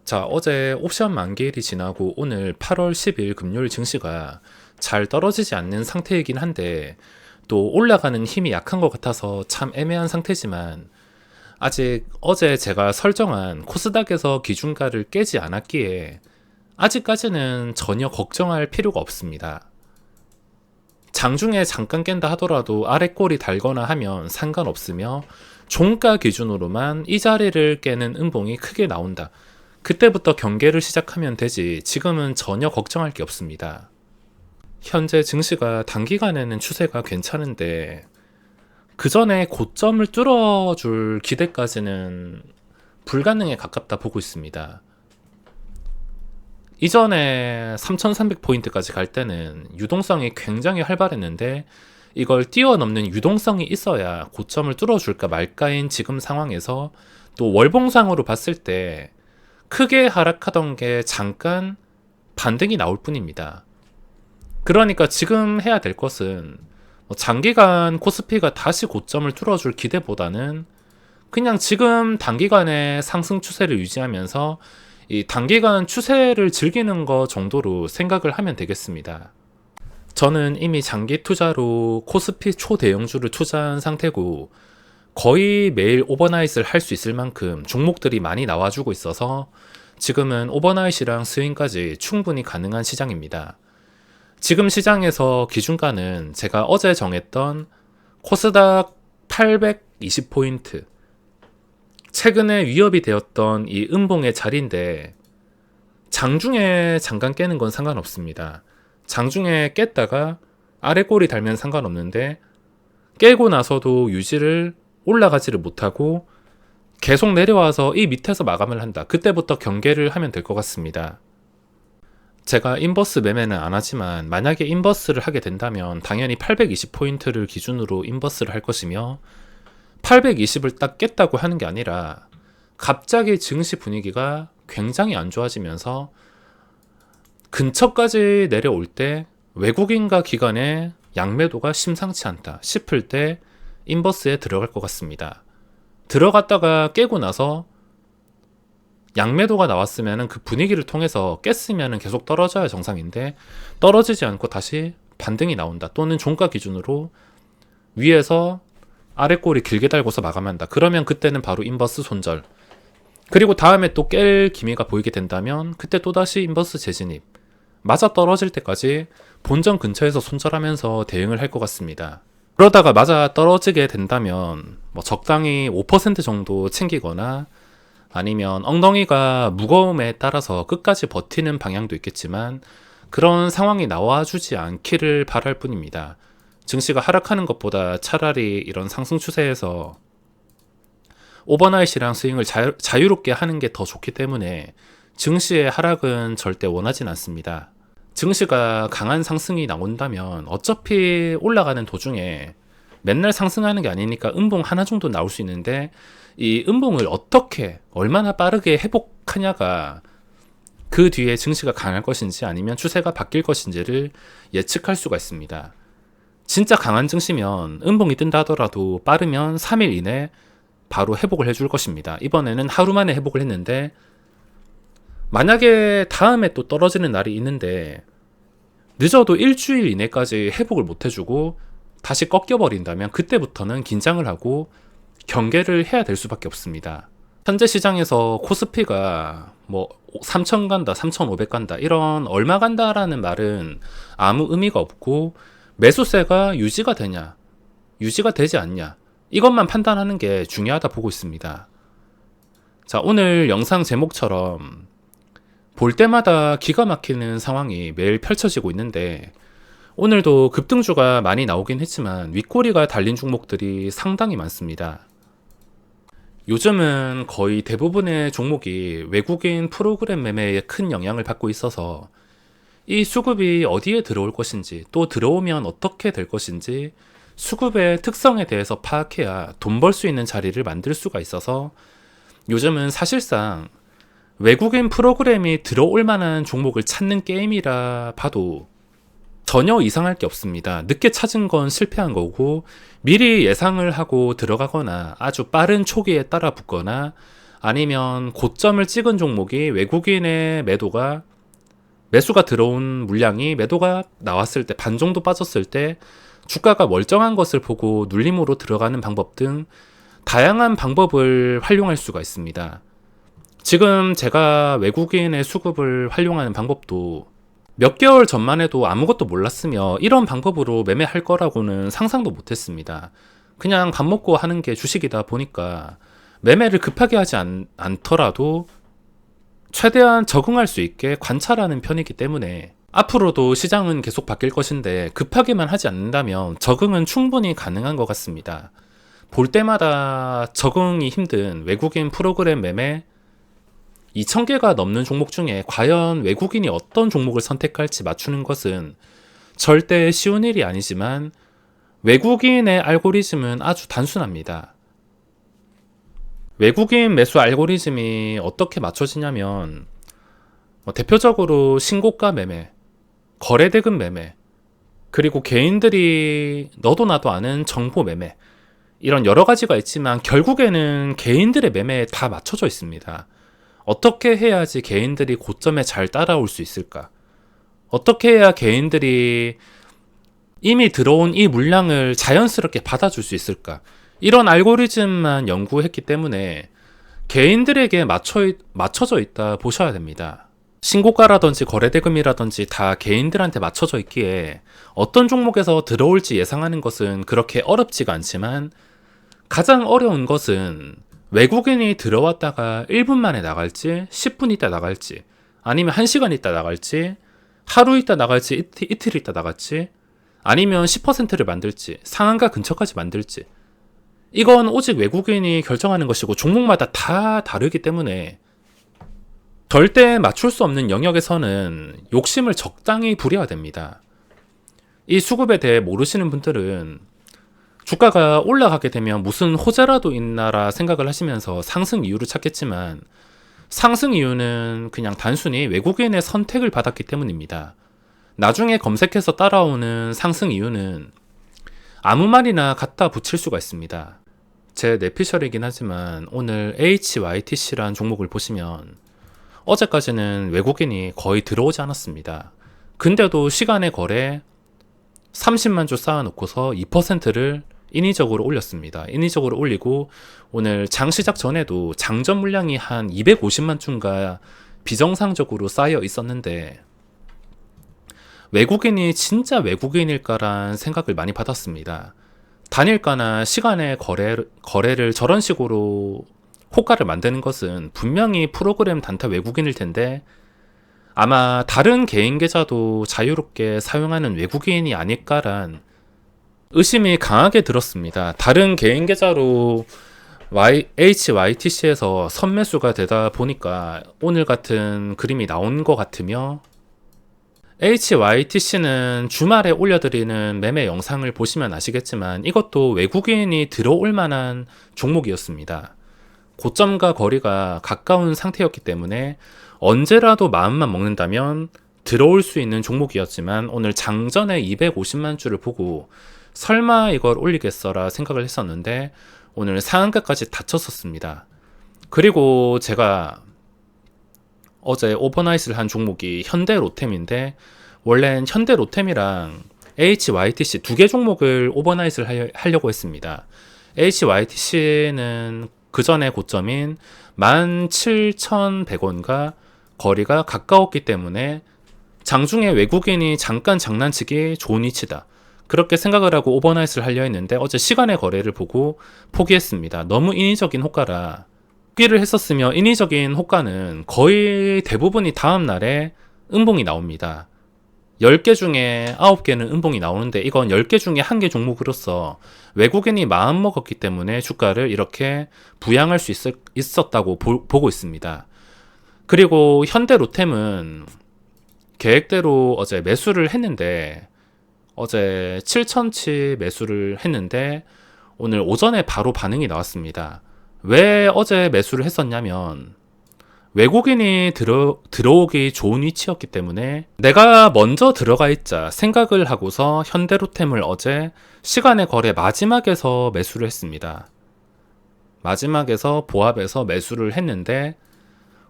자, 어제 옵션 만기일이 지나고 오늘 8월 10일 금요일 증시가 잘 떨어지지 않는 상태이긴 한데 또 올라가는 힘이 약한 것 같아서 참 애매한 상태지만 아직 어제 제가 설정한 코스닥에서 기준가를 깨지 않았기에 아직까지는 전혀 걱정할 필요가 없습니다. 장중에 잠깐 깬다 하더라도 아래 꼬리 달거나 하면 상관없으며 종가 기준으로만 이 자리를 깨는 음봉이 크게 나온다. 그때부터 경계를 시작하면 되지 지금은 전혀 걱정할 게 없습니다. 현재 증시가 단기간에는 추세가 괜찮은데 그 전에 고점을 뚫어줄 기대까지는 불가능에 가깝다 보고 있습니다. 이전에 3300포인트까지 갈 때는 유동성이 굉장히 활발했는데 이걸 뛰어넘는 유동성이 있어야 고점을 뚫어줄까 말까인 지금 상황에서 또 월봉상으로 봤을 때 크게 하락하던 게 잠깐 반등이 나올 뿐입니다. 그러니까 지금 해야 될 것은 장기간 코스피가 다시 고점을 뚫어줄 기대보다는 그냥 지금 단기간의 상승 추세를 유지하면서 이 단기간 추세를 즐기는 것 정도로 생각을 하면 되겠습니다. 저는 이미 장기 투자로 코스피 초대형주를 투자한 상태고 거의 매일 오버나잇을 할 수 있을 만큼 종목들이 많이 나와주고 있어서 지금은 오버나잇이랑 스윙까지 충분히 가능한 시장입니다. 지금 시장에서 기준가는 제가 어제 정했던 코스닥 820포인트, 최근에 위협이 되었던 이 음봉의 자리인데 장중에 잠깐 깨는 건 상관없습니다. 장중에 깼다가 아래 꼬리 달면 상관없는데 깨고 나서도 유지를 올라가지를 못하고 계속 내려와서 이 밑에서 마감을 한다. 그때부터 경계를 하면 될 것 같습니다. 제가 인버스 매매는 안 하지만 만약에 인버스를 하게 된다면 당연히 820포인트를 기준으로 인버스를 할 것이며 820을 딱 깼다고 하는 게 아니라 갑자기 증시 분위기가 굉장히 안 좋아지면서 근처까지 내려올 때 외국인과 기관의 양매도가 심상치 않다 싶을 때 인버스에 들어갈 것 같습니다. 들어갔다가 깨고 나서 양매도가 나왔으면 그 분위기를 통해서 깼으면 계속 떨어져야 정상인데 떨어지지 않고 다시 반등이 나온다. 또는 종가 기준으로 위에서 아래 꼬리 길게 달고서 마감한다. 그러면 그때는 바로 인버스 손절. 그리고 다음에 또 깰 기미가 보이게 된다면 그때 또다시 인버스 재진입. 맞아 떨어질 때까지 본전 근처에서 손절하면서 대응을 할 것 같습니다. 그러다가 맞아 떨어지게 된다면 적당히 5% 정도 챙기거나 아니면 엉덩이가 무거움에 따라서 끝까지 버티는 방향도 있겠지만 그런 상황이 나와주지 않기를 바랄 뿐입니다. 증시가 하락하는 것보다 차라리 이런 상승 추세에서 오버나잇이랑 스윙을 자유롭게 하는 게 더 좋기 때문에 증시의 하락은 절대 원하진 않습니다. 증시가 강한 상승이 나온다면 어차피 올라가는 도중에 맨날 상승하는 게 아니니까 음봉 하나 정도 나올 수 있는데 이 음봉을 어떻게 얼마나 빠르게 회복하냐가 그 뒤에 증시가 강할 것인지 아니면 추세가 바뀔 것인지를 예측할 수가 있습니다. 진짜 강한 증시면 음봉이 뜬다 하더라도 빠르면 3일 이내 바로 회복을 해줄 것입니다. 이번에는 하루 만에 회복을 했는데 만약에 다음에 또 떨어지는 날이 있는데 늦어도 일주일 이내까지 회복을 못 해주고 다시 꺾여버린다면 그때부터는 긴장을 하고 경계를 해야 될 수밖에 없습니다. 현재 시장에서 코스피가 3000 간다, 3500 간다 이런 얼마 간다라는 말은 아무 의미가 없고 매수세가 유지가 되냐, 유지가 되지 않냐 이것만 판단하는 게 중요하다 보고 있습니다. 자, 오늘 영상 제목처럼 볼 때마다 기가 막히는 상황이 매일 펼쳐지고 있는데 오늘도 급등주가 많이 나오긴 했지만 윗꼬리가 달린 종목들이 상당히 많습니다. 요즘은 거의 대부분의 종목이 외국인 프로그램 매매에 큰 영향을 받고 있어서 이 수급이 어디에 들어올 것인지 또 들어오면 어떻게 될 것인지 수급의 특성에 대해서 파악해야 돈 벌 수 있는 자리를 만들 수가 있어서 요즘은 사실상 외국인 프로그램이 들어올 만한 종목을 찾는 게임이라 봐도 전혀 이상할 게 없습니다. 늦게 찾은 건 실패한 거고 미리 예상을 하고 들어가거나 아주 빠른 초기에 따라 붙거나 아니면 고점을 찍은 종목이 외국인의 매수가 들어온 물량이 매도가 나왔을 때 반 정도 빠졌을 때 주가가 멀쩡한 것을 보고 눌림으로 들어가는 방법 등 다양한 방법을 활용할 수가 있습니다. 지금 제가 외국인의 수급을 활용하는 방법도 몇 개월 전만 해도 아무것도 몰랐으며 이런 방법으로 매매할 거라고는 상상도 못했습니다. 그냥 밥 먹고 하는 게 주식이다 보니까 매매를 급하게 하지 않더라도 최대한 적응할 수 있게 관찰하는 편이기 때문에 앞으로도 시장은 계속 바뀔 것인데 급하게만 하지 않는다면 적응은 충분히 가능한 것 같습니다. 볼 때마다 적응이 힘든 외국인 프로그램 매매 2,000개가 넘는 종목 중에 과연 외국인이 어떤 종목을 선택할지 맞추는 것은 절대 쉬운 일이 아니지만 외국인의 알고리즘은 아주 단순합니다. 외국인 매수 알고리즘이 어떻게 맞춰지냐면 대표적으로 신고가 매매, 거래대금 매매, 그리고 개인들이 너도 나도 아는 정보 매매, 이런 여러 가지가 있지만 결국에는 개인들의 매매에 다 맞춰져 있습니다. 어떻게 해야지 개인들이 고점에 잘 따라올 수 있을까? 어떻게 해야 개인들이 이미 들어온 이 물량을 자연스럽게 받아줄 수 있을까? 이런 알고리즘만 연구했기 때문에 개인들에게 맞춰져 있다 보셔야 됩니다. 신고가라든지 거래대금이라든지 다 개인들한테 맞춰져 있기에 어떤 종목에서 들어올지 예상하는 것은 그렇게 어렵지가 않지만 가장 어려운 것은 외국인이 들어왔다가 1분 만에 나갈지 10분 있다 나갈지 아니면 1시간 있다 나갈지 하루 있다 나갈지 이틀 있다 나갈지 아니면 10%를 만들지 상한가 근처까지 만들지 이건 오직 외국인이 결정하는 것이고 종목마다 다 다르기 때문에 절대 맞출 수 없는 영역에서는 욕심을 적당히 부려야 됩니다. 이 수급에 대해 모르시는 분들은 주가가 올라가게 되면 무슨 호재라도 있나라 생각을 하시면서 상승 이유를 찾겠지만 상승 이유는 그냥 단순히 외국인의 선택을 받았기 때문입니다. 나중에 검색해서 따라오는 상승 이유는 아무 말이나 갖다 붙일 수가 있습니다. 제 내피셜이긴 하지만 오늘 HYTC라는 종목을 보시면 어제까지는 외국인이 거의 들어오지 않았습니다. 근데도 시간의 거래 30만 주 쌓아놓고서 2%를 인위적으로 올렸습니다. 인위적으로 올리고 오늘 장 시작 전에도 장전 물량이 한 250만 주인가 비정상적으로 쌓여 있었는데 외국인이 진짜 외국인일까라는 생각을 많이 받았습니다. 단일가나 시간의 거래를 저런 식으로 호가를 만드는 것은 분명히 프로그램 단타 외국인일 텐데 아마 다른 개인 계좌도 자유롭게 사용하는 외국인이 아닐까란 의심이 강하게 들었습니다. 다른 개인 계좌로 HYTC에서 선매수가 되다 보니까 오늘 같은 그림이 나온 것 같으며 HYTC는 주말에 올려드리는 매매 영상을 보시면 아시겠지만 이것도 외국인이 들어올 만한 종목이었습니다. 고점과 거리가 가까운 상태였기 때문에 언제라도 마음만 먹는다면 들어올 수 있는 종목이었지만 오늘 장전에 250만 주를 보고 설마 이걸 올리겠어라 생각을 했었는데 오늘 상한가까지 다쳤었습니다. 그리고 제가 어제 오버나잇을 한 종목이 현대로템인데 원래는 현대로템이랑 HYTC 두 개 종목을 오버나잇을 하려고 했습니다. HYTC는 그 전에 고점인 17,100원과 거리가 가까웠기 때문에 장중에 외국인이 잠깐 장난치기 좋은 위치다. 그렇게 생각을 하고 오버나잇을 하려 했는데 어제 시간의 거래를 보고 포기했습니다. 너무 인위적인 호가라. 포기를 했었으며 인위적인 호가는 거의 대부분이 다음날에 음봉이 나옵니다. 10개 중에 9개는 음봉이 나오는데 이건 10개 중에 1개 종목으로서 외국인이 마음먹었기 때문에 주가를 이렇게 부양할 수 있었다고 보고 있습니다. 그리고 현대로템은 계획대로 어제 매수를 했는데 어제 7천치 매수를 했는데 오늘 오전에 바로 반응이 나왔습니다. 왜 어제 매수를 했었냐면 외국인이 들어오기 좋은 위치였기 때문에 내가 먼저 들어가 있자 생각을 하고서 현대로템을 어제 시간의 거래 마지막에서 매수를 했습니다. 마지막에서 보합해서 매수를 했는데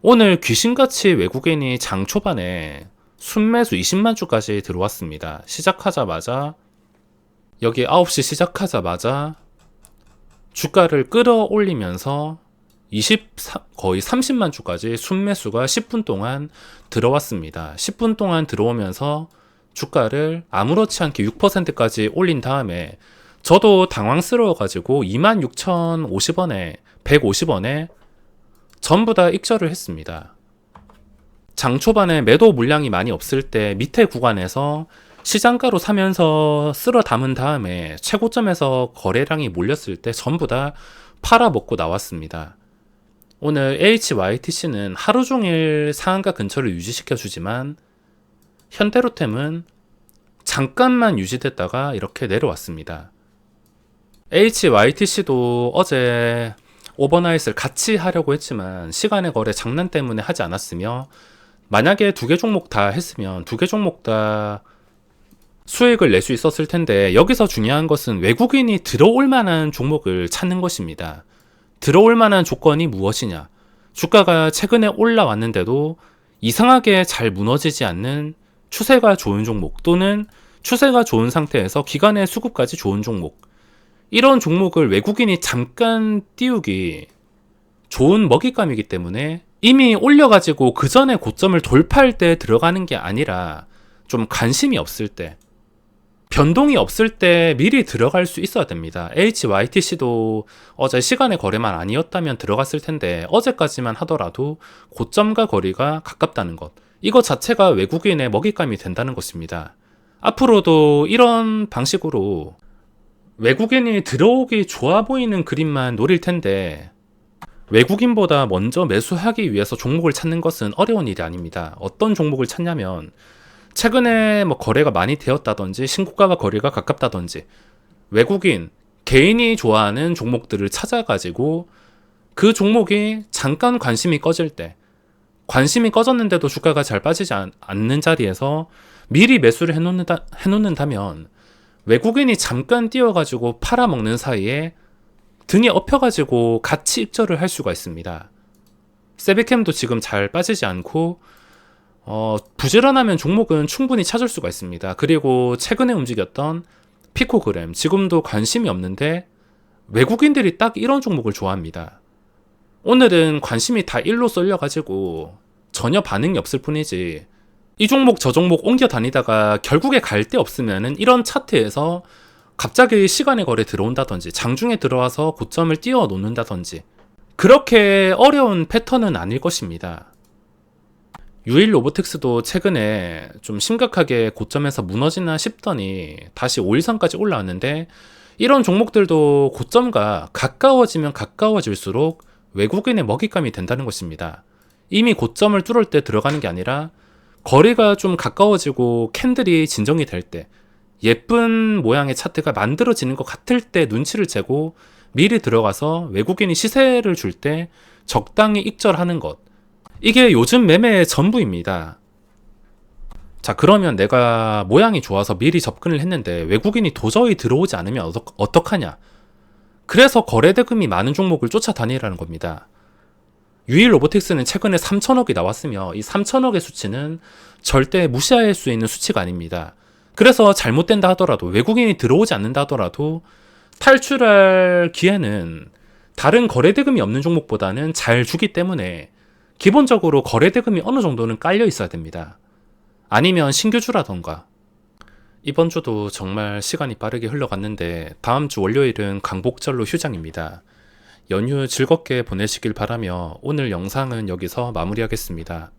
오늘 귀신같이 외국인이 장 초반에 순매수 20만 주까지 들어왔습니다. 시작하자마자 여기 9시 시작하자마자 주가를 끌어올리면서 거의 30만 주까지 순매수가 10분 동안 들어왔습니다. 10분 동안 들어오면서 주가를 아무렇지 않게 6%까지 올린 다음에 저도 당황스러워가지고 26,050원에 150원에 전부 다 익절을 했습니다. 장 초반에 매도 물량이 많이 없을 때 밑에 구간에서 시장가로 사면서 쓸어 담은 다음에 최고점에서 거래량이 몰렸을 때 전부 다 팔아먹고 나왔습니다. 오늘 HYTC는 하루 종일 상한가 근처를 유지시켜 주지만 현대로템은 잠깐만 유지됐다가 이렇게 내려왔습니다. HYTC도 어제 오버나잇을 같이 하려고 했지만 시간의 거래 장난 때문에 하지 않았으며, 만약에 두 개 종목 다 했으면 두 개 종목 다 수익을 낼 수 있었을 텐데, 여기서 중요한 것은 외국인이 들어올 만한 종목을 찾는 것입니다. 들어올 만한 조건이 무엇이냐? 주가가 최근에 올라왔는데도 이상하게 잘 무너지지 않는 추세가 좋은 종목, 또는 추세가 좋은 상태에서 기간의 수급까지 좋은 종목, 이런 종목을 외국인이 잠깐 띄우기 좋은 먹잇감이기 때문에 이미 올려가지고 그 전에 고점을 돌파할 때 들어가는 게 아니라 좀 관심이 없을 때, 변동이 없을 때 미리 들어갈 수 있어야 됩니다. HYTC도 어제 시간의 거래만 아니었다면 들어갔을 텐데 어제까지만 하더라도 고점과 거리가 가깝다는 것, 이거 자체가 외국인의 먹잇감이 된다는 것입니다. 앞으로도 이런 방식으로 외국인이 들어오기 좋아 보이는 그림만 노릴 텐데, 외국인보다 먼저 매수하기 위해서 종목을 찾는 것은 어려운 일이 아닙니다. 어떤 종목을 찾냐면, 최근에 거래가 많이 되었다든지 신고가와 거리가 가깝다든지 외국인 개인이 좋아하는 종목들을 찾아가지고 그 종목이 잠깐 관심이 꺼질 때, 관심이 꺼졌는데도 주가가 잘 빠지지 않는 자리에서 미리 매수를 해놓는다면 외국인이 잠깐 뛰어가지고 팔아먹는 사이에 등에 엎혀가지고 같이 입절을 할 수가 있습니다. 세비캠도 지금 잘 빠지지 않고 부지런하면 종목은 충분히 찾을 수가 있습니다. 그리고 최근에 움직였던 피코그램, 지금도 관심이 없는데 외국인들이 딱 이런 종목을 좋아합니다. 오늘은 관심이 다 일로 쏠려가지고 전혀 반응이 없을 뿐이지, 이 종목 저 종목 옮겨 다니다가 결국에 갈 데 없으면은 이런 차트에서 갑자기 시간의 거래 들어온다든지 장중에 들어와서 고점을 띄워 놓는다든지, 그렇게 어려운 패턴은 아닐 것입니다. 유일 로보틱스도 최근에 좀 심각하게 고점에서 무너지나 싶더니 다시 5일선까지 올라왔는데, 이런 종목들도 고점과 가까워지면 가까워질수록 외국인의 먹잇감이 된다는 것입니다. 이미 고점을 뚫을 때 들어가는 게 아니라 거리가 좀 가까워지고 캔들이 진정이 될 때, 예쁜 모양의 차트가 만들어지는 것 같을 때 눈치를 채고 미리 들어가서 외국인이 시세를 줄 때 적당히 익절하는 것, 이게 요즘 매매의 전부입니다. 자, 그러면 내가 모양이 좋아서 미리 접근을 했는데 외국인이 도저히 들어오지 않으면 어떡하냐? 그래서 거래대금이 많은 종목을 쫓아다니라는 겁니다. 유일 로보틱스는 최근에 3천억이 나왔으며 이 3천억의 수치는 절대 무시할 수 있는 수치가 아닙니다. 그래서 잘못된다 하더라도, 외국인이 들어오지 않는다 하더라도 탈출할 기회는 다른 거래대금이 없는 종목보다는 잘 주기 때문에 기본적으로 거래대금이 어느 정도는 깔려 있어야 됩니다. 아니면 신규주라던가. 이번 주도 정말 시간이 빠르게 흘러갔는데 다음 주 월요일은 광복절로 휴장입니다. 연휴 즐겁게 보내시길 바라며 오늘 영상은 여기서 마무리하겠습니다.